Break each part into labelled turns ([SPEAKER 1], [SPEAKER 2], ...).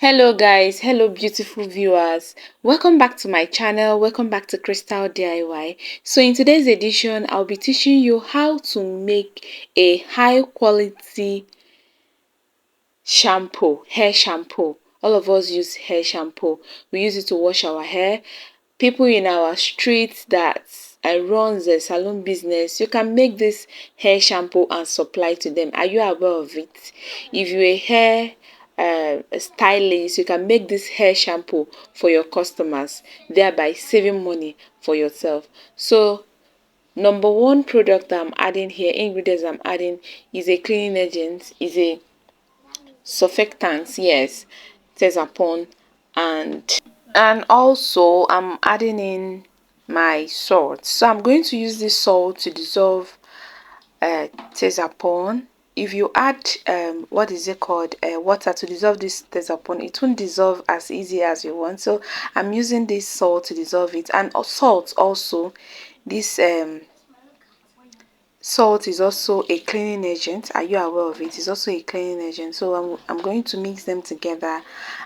[SPEAKER 1] Hello guys, hello beautiful viewers. Welcome back to my channel. Welcome back to Crystal DIY. So in today's edition, I'll be teaching you how to make a high quality shampoo, hair shampoo. All of us use hair shampoo. We use it to wash our hair. People in our streets that runs a salon business, you can make this hair shampoo and supply to them. Are you aware of it? If you're a hair stylist, you can make this hair shampoo for your customers, thereby saving money for yourself. So number one product that I'm adding here, ingredients I'm adding, is a cleaning agent, is a surfactants, yes, Tezapon, and also I'm adding in my salt. So I'm going to use this salt to dissolve Tezapon. If you add what is it called, water to dissolve this Tezapon, it won't dissolve as easy as you want. So I'm using this salt to dissolve it, and salt also, this salt is also a cleaning agent. Are you aware of it? It's also a cleaning agent. So I'm going to mix them together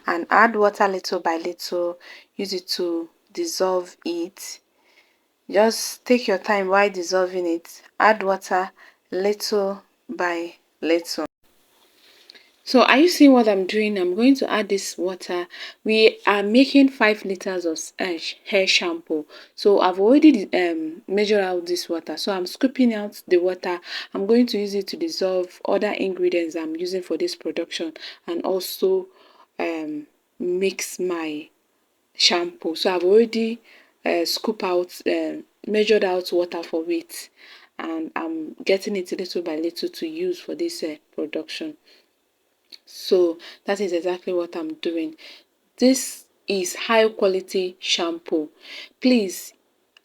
[SPEAKER 1] and add water little by little. Use it to dissolve it. Just take your time while dissolving it. Add water little by little. So are you seeing what I'm doing? I'm going to add this water. We are making 5 liters of hair shampoo. So I've already measured out this water. So I'm scooping out the water. I'm going to use it to dissolve other ingredients I'm using for this production, and also mix my shampoo. So I've already scoop out, measured out water for it, and I'm getting it little by little to use for this production. So that is exactly what I'm doing. This is high quality shampoo. Please,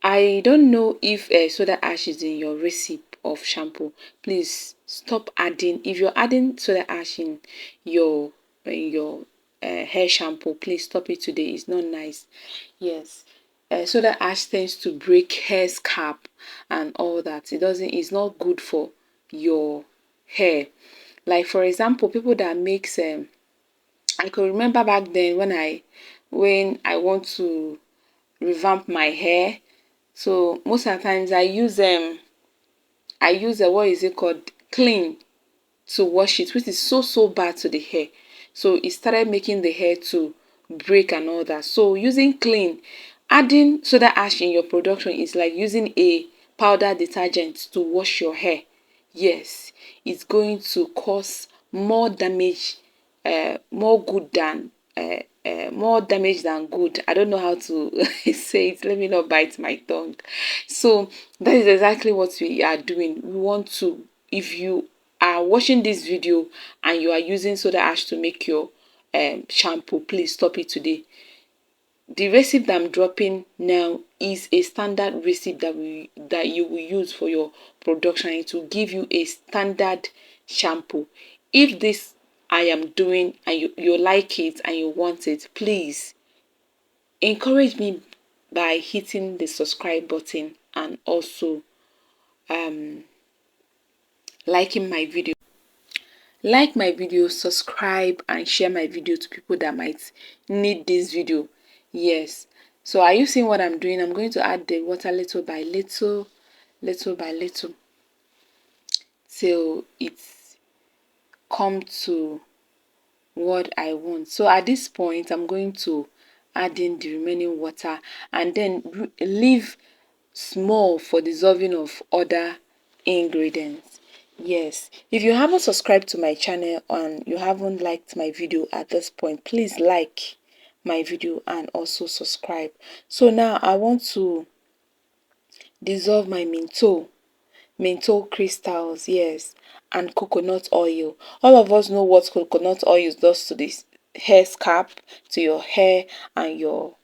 [SPEAKER 1] I don't know if soda ash is in your recipe of shampoo. Please stop adding. If you're adding soda ash your in your hair shampoo, please stop it today. It's not nice. Yes. Soda ash tends to break hair scalp and all that. It's not good for your hair. Like for example, people that makes I could remember back then when I want to revamp my hair. So most of the times I use what is it called, clean, to wash it, which is so bad to the hair. So it started making the hair to break and all that. So using clean, adding soda ash in your production is like using a powder detergent to wash your hair. Yes, it's going to cause more damage, more damage than good. I don't know how to say it. Let me not bite my tongue. So that is exactly what we are doing. We want to, if you are watching this video and you are using soda ash to make your shampoo, please stop it today. The recipe that I'm dropping now is a standard recipe that you will use for your production. It will give you a standard shampoo. If this I am doing and you like it and you want it, please encourage me by hitting the subscribe button and also liking my video. Like my video, subscribe, and share my video to people that might need this video. Yes. So are you seeing what I'm doing? I'm going to add the water little by little, little by little, till it's come to what I want. So at this point, I'm going to add in the remaining water and then leave small for dissolving of other ingredients. Yes, if you haven't subscribed to my channel and you haven't liked my video at this point, please like my video and also subscribe. So now I want to dissolve my menthol crystals, yes, and coconut oil. All of us know what coconut oil does to this hair scalp, to your hair, and your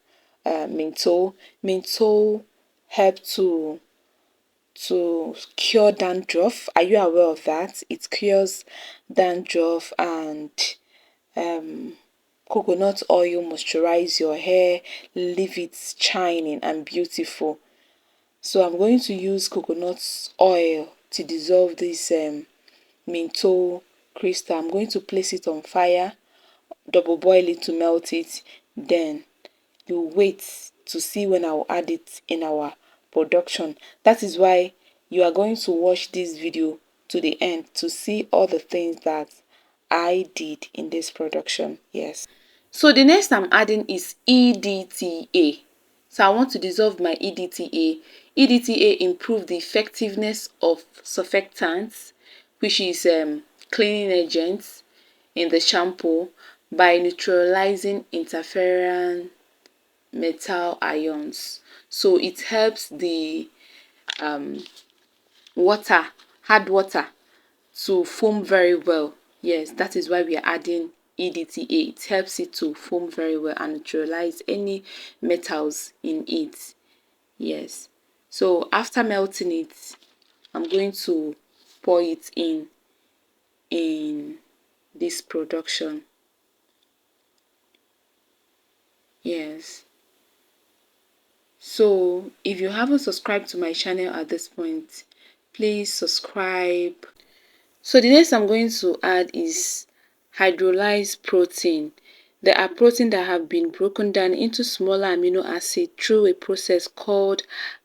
[SPEAKER 1] menthol. Menthol help to cure dandruff. Are you aware of that? It cures dandruff, and coconut oil moisturize your hair, leave it shining and beautiful. So I'm going to use coconut oil to dissolve this menthol crystal. I'm going to place it on fire double boil it to melt it, then you wait to see when I'll add it in our production. That is why you are going to watch this video to the end to see all the things that I did in this production. Yes. So the next I'm adding is EDTA. So I want to dissolve my EDTA. EDTA improve the effectiveness of surfactants, which is cleaning agents in the shampoo by neutralizing interferon metal ions. So it helps the water, hard water, to foam very well. Yes, that is why we are adding EDTA. It helps it to foam very well and neutralize any metals in it. Yes. So after melting it, I'm going to pour it in this production. Yes. So if you haven't subscribed to my channel at this point, please subscribe. So the next I'm going to add is hydrolyzed protein. There are proteins that have been broken down into smaller amino acids through a process called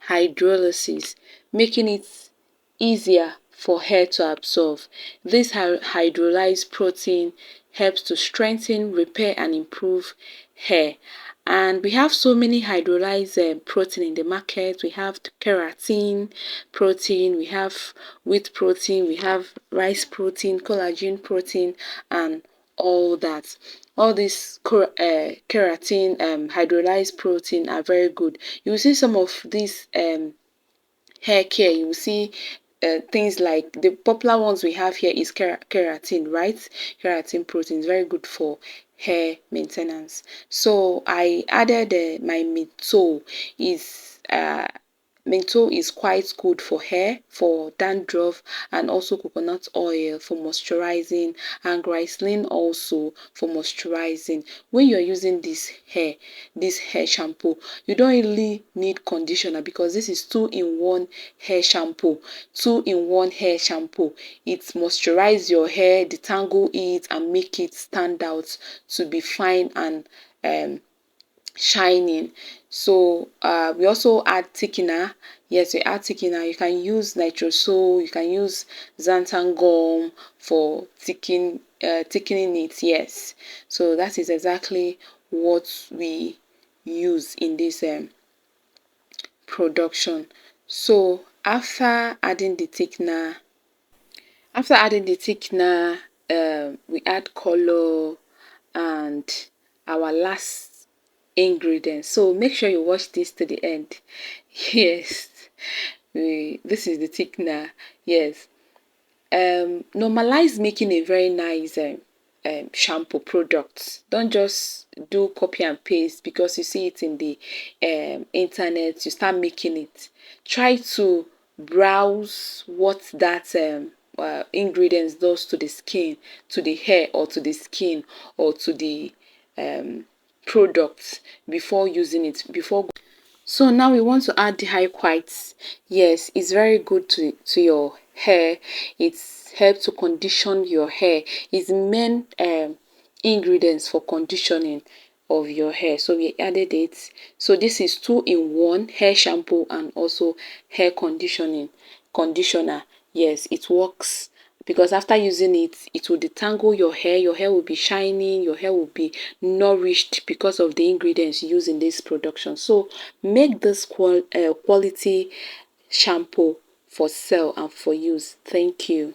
[SPEAKER 1] hydrolysis, making it easier for hair to absorb. This hydrolyzed protein helps to strengthen, repair, and improve hair. And we have so many hydrolyzed protein in the market. We have keratin protein, we have wheat protein, we have rice protein, collagen protein, and all that. All these keratin hydrolyzed protein are very good. You will see some of these hair care, you will see things like the popular ones we have here is keratin, right? Keratin protein is very good for hair maintenance. So I added my menthol. Is menthol is quite good for hair, for dandruff, and also coconut oil for moisturizing, and glycerin also for moisturizing. When you're using this hair shampoo, you don't really need conditioner because this is 2-in-1 hair shampoo. 2-in-1 hair shampoo. It moisturize your hair, detangle it, and make it stand out to be fine and shining. So we also add thickener. Yes, we add thickener. You can use nitrosol, you can use xanthan gum for thickening it. Yes, so that is exactly what we use in this production. So after adding the thickener, we add color and our last ingredients. So make sure you watch this to the end. Yes, this is the thickener. Yes, normalize making a very nice shampoo product. Don't just do copy and paste because you see it in the internet, you start making it. Try to browse what that ingredients does to the skin, to the hair, or to the skin, or to the product before using it, before. So now we want to add the high whites. Yes, it's very good to your hair. It's helps to condition your hair. It's main ingredients for conditioning of your hair. So we added it. So this is 2-in-1 hair shampoo and also hair conditioner. Yes, it works because after using it, it will detangle your hair. Your hair will be shining, your hair will be nourished because of the ingredients used in this production. So make this quality shampoo for sale and for use. Thank you.